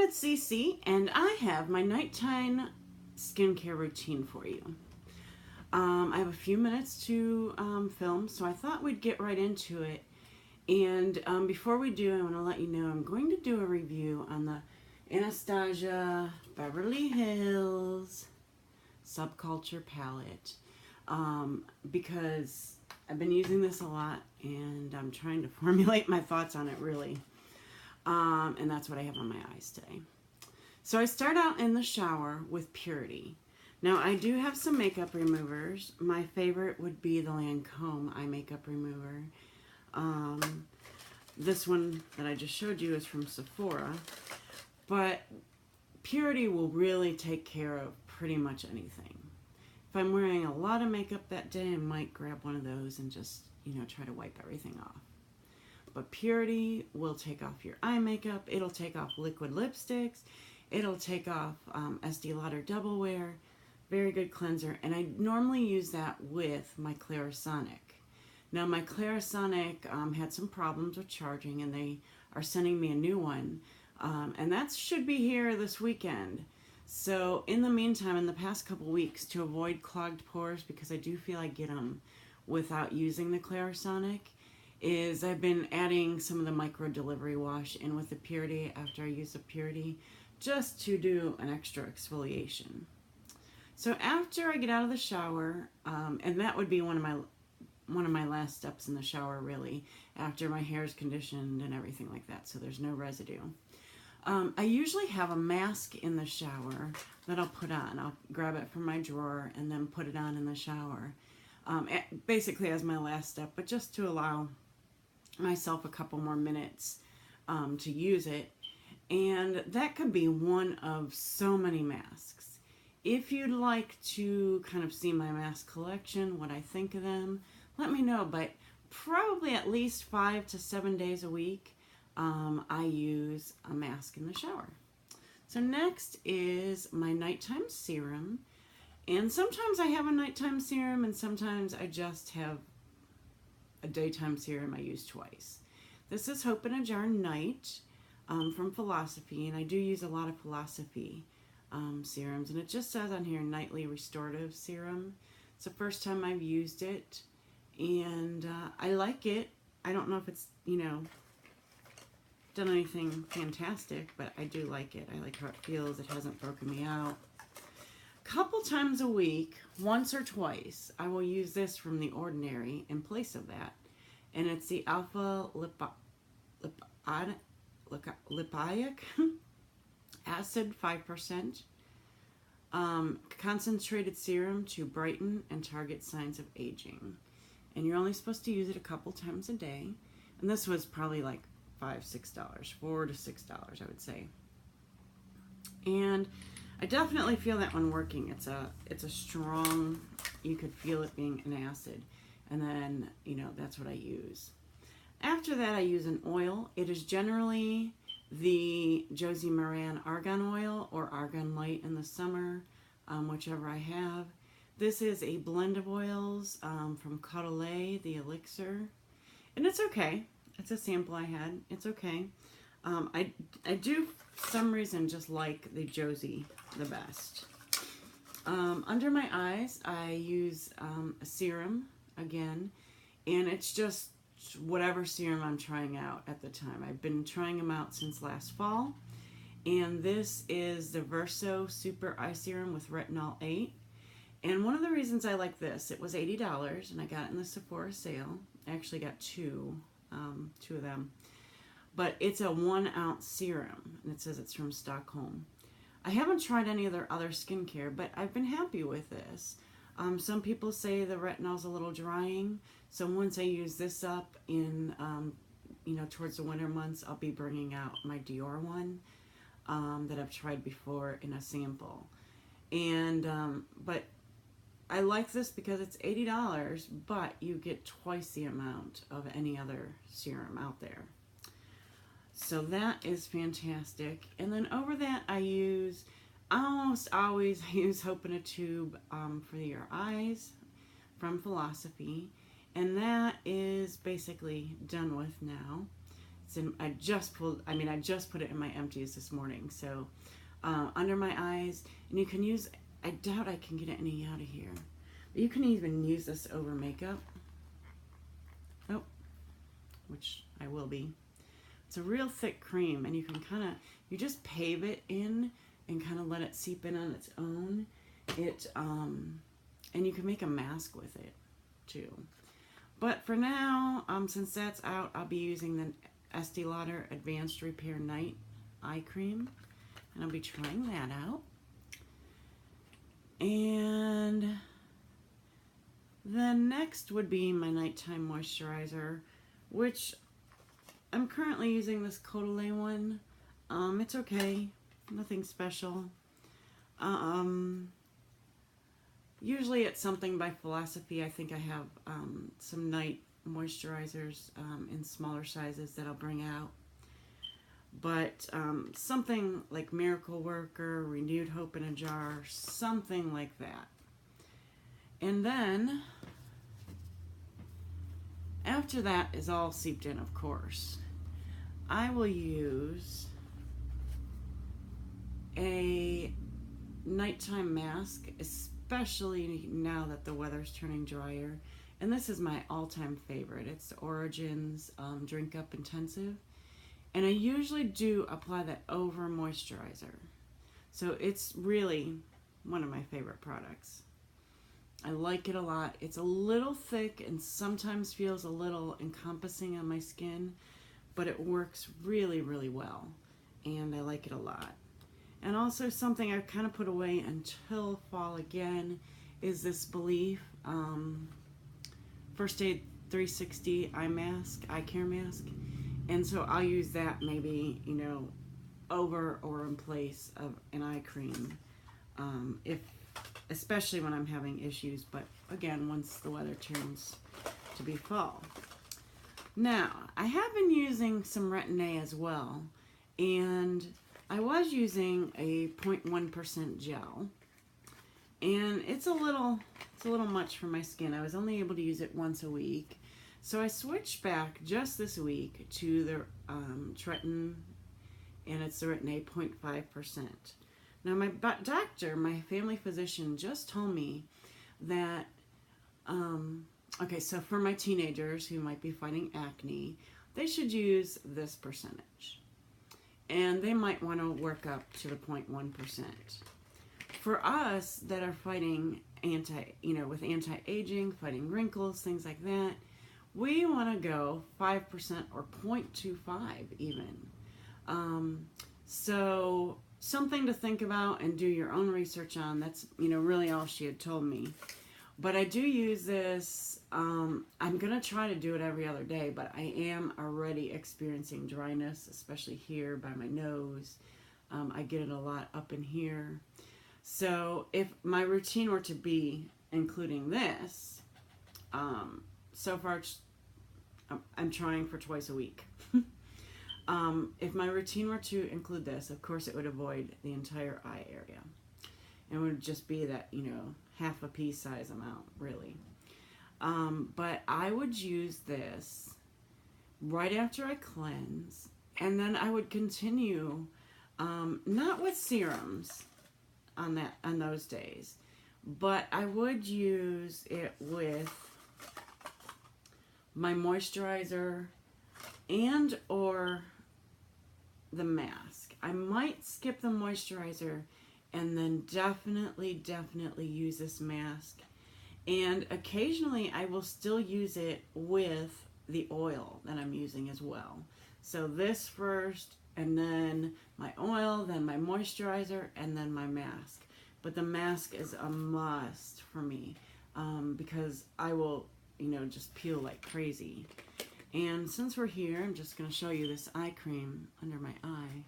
it's Cece, and I have my nighttime skincare routine for you. I have a few minutes to film, so I thought we'd get right into it. And before we do, I want to let you know I'm going to do a review on the Anastasia Beverly Hills Subculture Palette because I've been using this a lot, and I'm trying to formulate my thoughts on it really. And that's what I have on my eyes today. So I start out in the shower with Purity. Now I do have some makeup removers. My favorite would be the Lancome eye makeup remover. This one that I just showed you is from Sephora. But Purity will really take care of pretty much anything. If I'm wearing a lot of makeup that day, I might grab one of those and just, try to wipe everything off. But Purity will take off your eye makeup. It'll take off liquid lipsticks. It'll take off Estee Lauder Double Wear. Very good cleanser. And I normally use that with my Clarisonic. Now my Clarisonic had some problems with charging, and they are sending me a new one. And that should be here this weekend. So in the meantime, in the past couple weeks, to avoid clogged pores, because I do feel I get them without using the Clarisonic, is I've been adding some of the micro delivery wash in with the Purity after I use the Purity, just to do an extra exfoliation. So after I get out of the shower, and that would be one of my last steps in the shower really, after my hair is conditioned and everything like that, so there's no residue. I usually have a mask in the shower that I'll put on. I'll grab it from my drawer and then put it on in the shower, basically as my last step, but just to allow myself a couple more minutes to use it. And that could be one of so many masks. If you'd like to kind of see my mask collection, what I think of them, let me know. But probably at least 5 to 7 days a week, I use a mask in the shower. So next is my nighttime serum. And sometimes I have a nighttime serum, and sometimes I just have a daytime serum I use twice. This is Hope in a Jar Night from Philosophy, and I do use a lot of Philosophy serums, and it just says on here Nightly Restorative Serum. It's the first time I've used it, and I like it. I don't know if it's, done anything fantastic, but I do like it. I like how it feels. It hasn't broken me out. Couple times a week, once or twice, I will use this from The Ordinary in place of that. And it's the Alpha Lipoic Acid 5% concentrated serum to brighten and target signs of aging. And you're only supposed to use it a couple times a day. And this was probably like $5, $6, $4 to $6, I would say. And I definitely feel that one working. It's a strong, you could feel it being an acid. And then, that's what I use. After that, I use an oil. It is generally the Josie Maran Argan Oil or Argan Light in the summer, whichever I have. This is a blend of oils from Caudalie, the Elixir. And it's okay. It's a sample I had. It's okay. I do, for some reason, just like the Josie the best. Under my eyes, I use a serum again, and it's just whatever serum I'm trying out at the time. I've been trying them out since last fall, and this is the Verso Super Eye Serum with Retinol 8. And one of the reasons I like this, it was $80, and I got it in the Sephora sale. I actually got two of them. But it's a 1 ounce serum, and it says it's from Stockholm. I haven't tried any of their other skincare, but I've been happy with this. Some people say the retinol's a little drying, so once I use this up in, towards the winter months, I'll be bringing out my Dior one that I've tried before in a sample. And, but I like this because it's $80, but you get twice the amount of any other serum out there. So that is fantastic. And then over that, I almost always use Hope in a Tube for your eyes from Philosophy. And that is basically done with now. I just put it in my empties this morning. So under my eyes, and you can use, I doubt I can get any out of here. But you can even use this over makeup. Oh, which I will be. It's a real thick cream, and you can you just pave it in and kind of let it seep in on its own. And you can make a mask with it too. But for now, since that's out, I'll be using the Estee Lauder Advanced Repair Night Eye Cream, and I'll be trying that out. And then next would be my nighttime moisturizer, which I'm currently using this Caudalie one. It's okay, nothing special. Usually it's something by Philosophy. I think I have some night moisturizers in smaller sizes that I'll bring out. But something like Miracle Worker, Renewed Hope in a Jar, something like that. And then, after that is all seeped in, of course, I will use a nighttime mask, especially now that the weather's turning drier. And this is my all-time favorite. It's the Origins Drink Up Intensive. And I usually do apply that over moisturizer. So it's really one of my favorite products. I like it a lot. It's a little thick and sometimes feels a little encompassing on my skin, but it works really, really well. And I like it a lot. And also something I've kind of put away until fall again is this Belif First Aid 360 eye care mask. And so I'll use that maybe, over or in place of an eye cream, especially when I'm having issues, but again, once the weather turns to be fall. Now, I have been using some Retin-A as well, and I was using a 0.1% gel, and it's a little much for my skin. I was only able to use it once a week. So I switched back just this week to the Tretton, and it's the Retin-A 0.5%. Now my doctor, my family physician, just told me that, okay, so for my teenagers who might be fighting acne, they should use this percentage. And they might want to work up to the 0.1%. For us that are fighting with anti-aging, fighting wrinkles, things like that, we want to go 5% or 0.25 even. So something to think about and do your own research on. That's, really all she had told me. But I do use this. I'm going to try to do it every other day, but I am already experiencing dryness, especially here by my nose. I get it a lot up in here. So if my routine were to be including this, so far I'm trying for twice a week. If my routine were to include this, of course it would avoid the entire eye area. It would just be that, half a pea size amount, really. But I would use this right after I cleanse, and then I would continue, not with serums on those days, but I would use it with my moisturizer and or the mask. I might skip the moisturizer and then definitely use this mask. And occasionally I will still use it with the oil that I'm using as well. So this first, and then my oil, then my moisturizer, and then my mask. But the mask is a must for me because I will, just peel like crazy. And since we're here, I'm just going to show you this eye cream under my eye.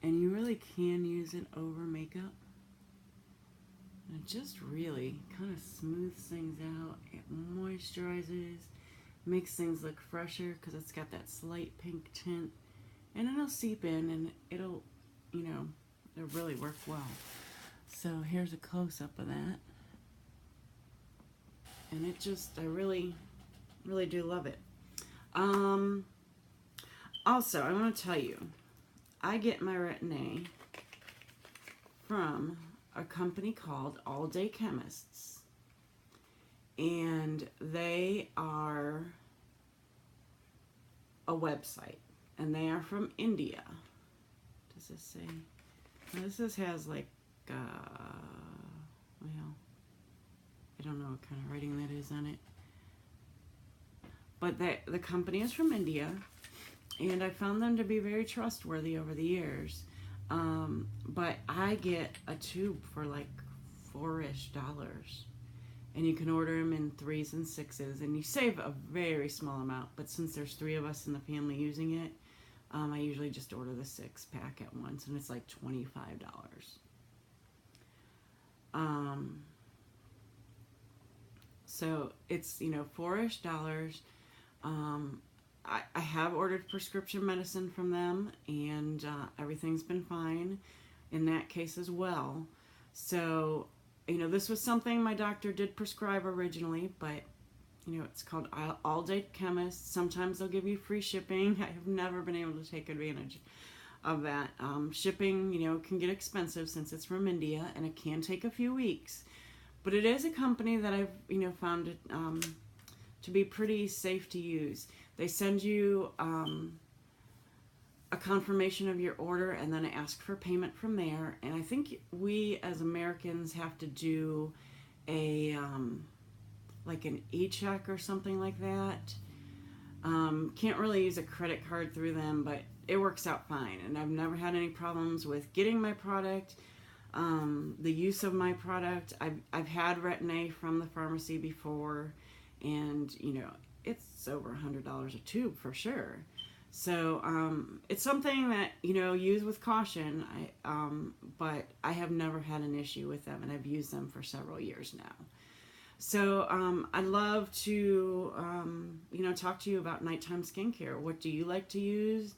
And you really can use it over makeup. And it just really kind of smooths things out. It moisturizes, makes things look fresher because it's got that slight pink tint. And it'll seep in and it'll really work well. So here's a close-up of that. And I really do love it. Also, I want to tell you, I get my Retin-A from a company called All Day Chemists. And they are a website. And they are from India. Does this say? Now this has like, well, I don't know what kind of writing that is on it. But the company is from India. And I found them to be very trustworthy over the years. But I get a tube for like $4-ish. And you can order them in 3s and 6s. And you save a very small amount. But since there's 3 of us in the family using it, I usually just order the 6-pack at once. And it's like $25. So it's, $4-ish. I have ordered prescription medicine from them, and everything's been fine in that case as well. So, this was something my doctor did prescribe originally, but, it's called All Day Chemist. Sometimes they'll give you free shipping. I have never been able to take advantage of that. Shipping, can get expensive since it's from India, and it can take a few weeks. But it is a company that I've, found it to be pretty safe to use. They send you a confirmation of your order and then ask for payment from there. And I think we as Americans have to do a like an e-check or something like that. Can't really use a credit card through them, but it works out fine. And I've never had any problems with getting my product, the use of my product. I've had Retin-A from the pharmacy before, and it's over $100 a tube for sure. So it's something that use with caution. But I have never had an issue with them, and I've used them for several years now. So I'd love to talk to you about nighttime skincare. What do you like to use?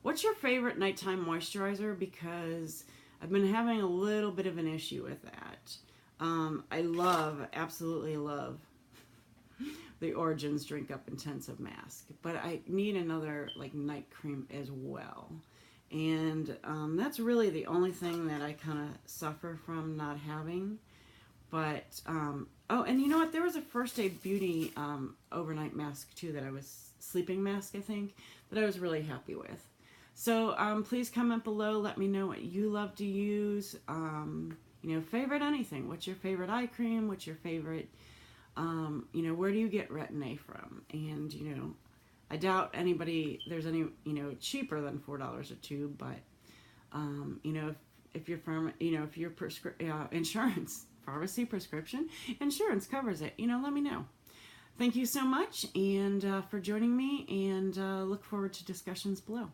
What's your favorite nighttime moisturizer? Because I've been having a little bit of an issue with that. I absolutely love the Origins Drink Up Intensive Mask, but I need another night cream as well. And that's really the only thing that I kind of suffer from not having. But oh, and you know what? There was a First Aid Beauty overnight mask too sleeping mask, I think, that I was really happy with. So please comment below. Let me know what you love to use. Favorite anything. What's your favorite eye cream? What's your favorite? Where do you get Retin-A from? And I doubt there's any cheaper than $4 a tube. But if your firm, if your insurance, pharmacy prescription insurance covers it, let me know. Thank you so much, and for joining me, and look forward to discussions below.